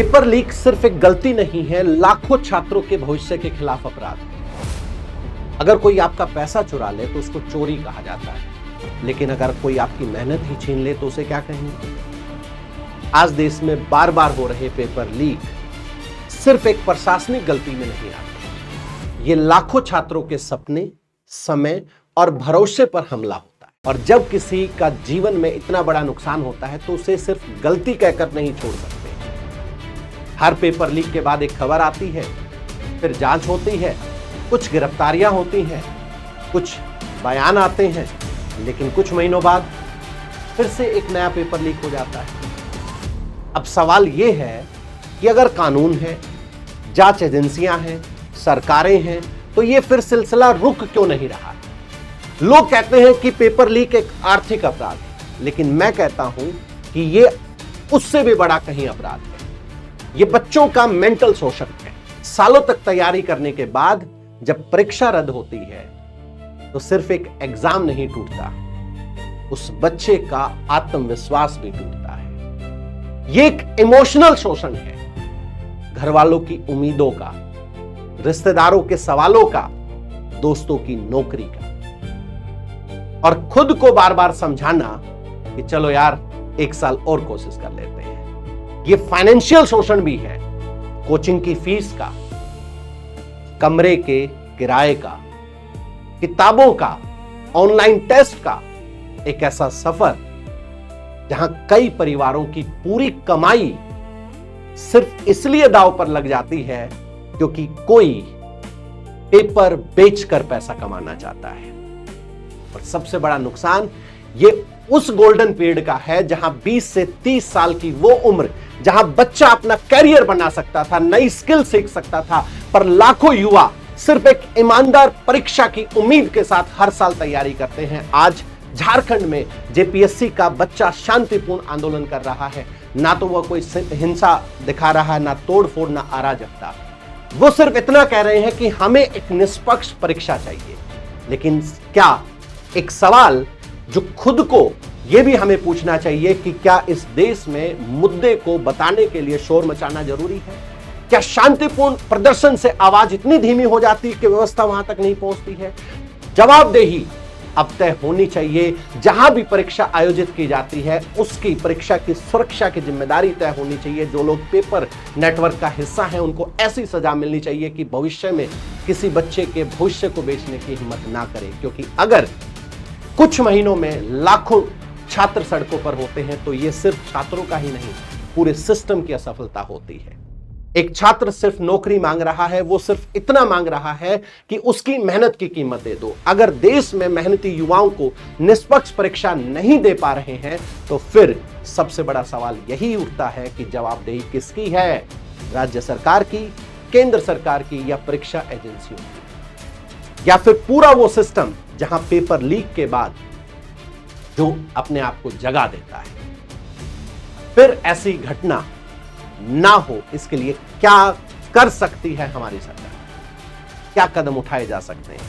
Paper leak सिर्फ एक गलती नहीं है, लाखों छात्रों के भविष्य के खिलाफ अपराध है। अगर कोई आपका पैसा चुरा ले तो उसको चोरी कहा जाता है, लेकिन अगर कोई आपकी मेहनत ही छीन ले तो उसे क्या कहेंगे? आज देश में बार बार हो रहे पेपर लीक सिर्फ एक प्रशासनिक गलती में नहीं आते, ये लाखों छात्रों के सपने, समय और भरोसे पर हमला होता है। और जब किसी का जीवन में इतना बड़ा नुकसान होता है तो उसे सिर्फ गलती कहकर नहीं छोड़ सकते। हर पेपर लीक के बाद एक खबर आती है, फिर जांच होती है, कुछ गिरफ्तारियां होती हैं, कुछ बयान आते हैं, लेकिन कुछ महीनों बाद फिर से एक नया पेपर लीक हो जाता है। अब सवाल यह है कि अगर कानून है, जांच एजेंसियां हैं, सरकारें हैं, तो यह फिर सिलसिला रुक क्यों नहीं रहा? लोग कहते हैं कि पेपर लीक एक आर्थिक अपराध है, लेकिन मैं कहता हूं कि यह उससे भी बड़ा कहीं अपराध है। ये बच्चों का मेंटल शोषण है। सालों तक तैयारी करने के बाद जब परीक्षा रद्द होती है तो सिर्फ एक एग्जाम नहीं टूटता, उस बच्चे का आत्मविश्वास भी टूटता है। ये एक इमोशनल शोषण है, घर वालों की उम्मीदों का, रिश्तेदारों के सवालों का, दोस्तों की नौकरी का, और खुद को बार बार समझाना कि चलो यार एक साल और कोशिश कर लेते हैं। ये फाइनेंशियल शोषण भी है, कोचिंग की फीस का, कमरे के किराए का, किताबों का, ऑनलाइन टेस्ट का, एक ऐसा सफर जहां कई परिवारों की पूरी कमाई सिर्फ इसलिए दांव पर लग जाती है क्योंकि कोई पेपर बेचकर पैसा कमाना चाहता है। और सबसे बड़ा नुकसान ये उस गोल्डन पीरियड का है जहां 20 से 30 साल की वो उम्र जहां बच्चा अपना कैरियर बना सकता था, नई स्किल सीख सकता था, पर लाखों युवा सिर्फ एक ईमानदार परीक्षा की उम्मीद के साथ हर साल तैयारी करते हैं। आज झारखंड में जेपीएससी का बच्चा शांतिपूर्ण आंदोलन कर रहा है, ना तो वह कोई हिंसा दिखा रहा है, ना तोड़फोड़, ना अराजकता। वो सिर्फ इतना कह रहे हैं कि हमें एक निष्पक्ष परीक्षा चाहिए। लेकिन क्या एक सवाल जो खुद को यह भी हमें पूछना चाहिए कि क्या इस देश में मुद्दे को बताने के लिए शोर मचाना जरूरी है? क्या शांतिपूर्ण प्रदर्शन से आवाज इतनी धीमी हो जाती है कि व्यवस्था वहां तक नहीं पहुंचती है? जवाबदेही अब तय होनी चाहिए। जहां भी परीक्षा आयोजित की जाती है उसकी परीक्षा की सुरक्षा की जिम्मेदारी तय होनी चाहिए। जो लोग पेपर नेटवर्क का हिस्सा हैं उनको ऐसी सजा मिलनी चाहिए कि भविष्य में किसी बच्चे के भविष्य को बेचने की हिम्मत ना करें। क्योंकि अगर कुछ महीनों में लाखों छात्र सड़कों पर होते हैं तो यह सिर्फ छात्रों का ही नहीं, पूरे सिस्टम की असफलता होती है। एक छात्र सिर्फ नौकरी मांग रहा है, वो सिर्फ इतना मांग रहा है कि उसकी मेहनत की कीमत दे दो। अगर देश में मेहनती युवाओं को निष्पक्ष परीक्षा नहीं दे पा रहे हैं तो फिर सबसे बड़ा सवाल यही उठता है कि जवाबदेही किसकी है? राज्य सरकार की, केंद्र सरकार की, या परीक्षा एजेंसियों की, या फिर पूरा वो सिस्टम जहां पेपर लीक के बाद जो अपने आप को जगा देता है। फिर ऐसी घटना ना हो इसके लिए क्या कर सकती है हमारी सरकार? क्या कदम उठाए जा सकते हैं?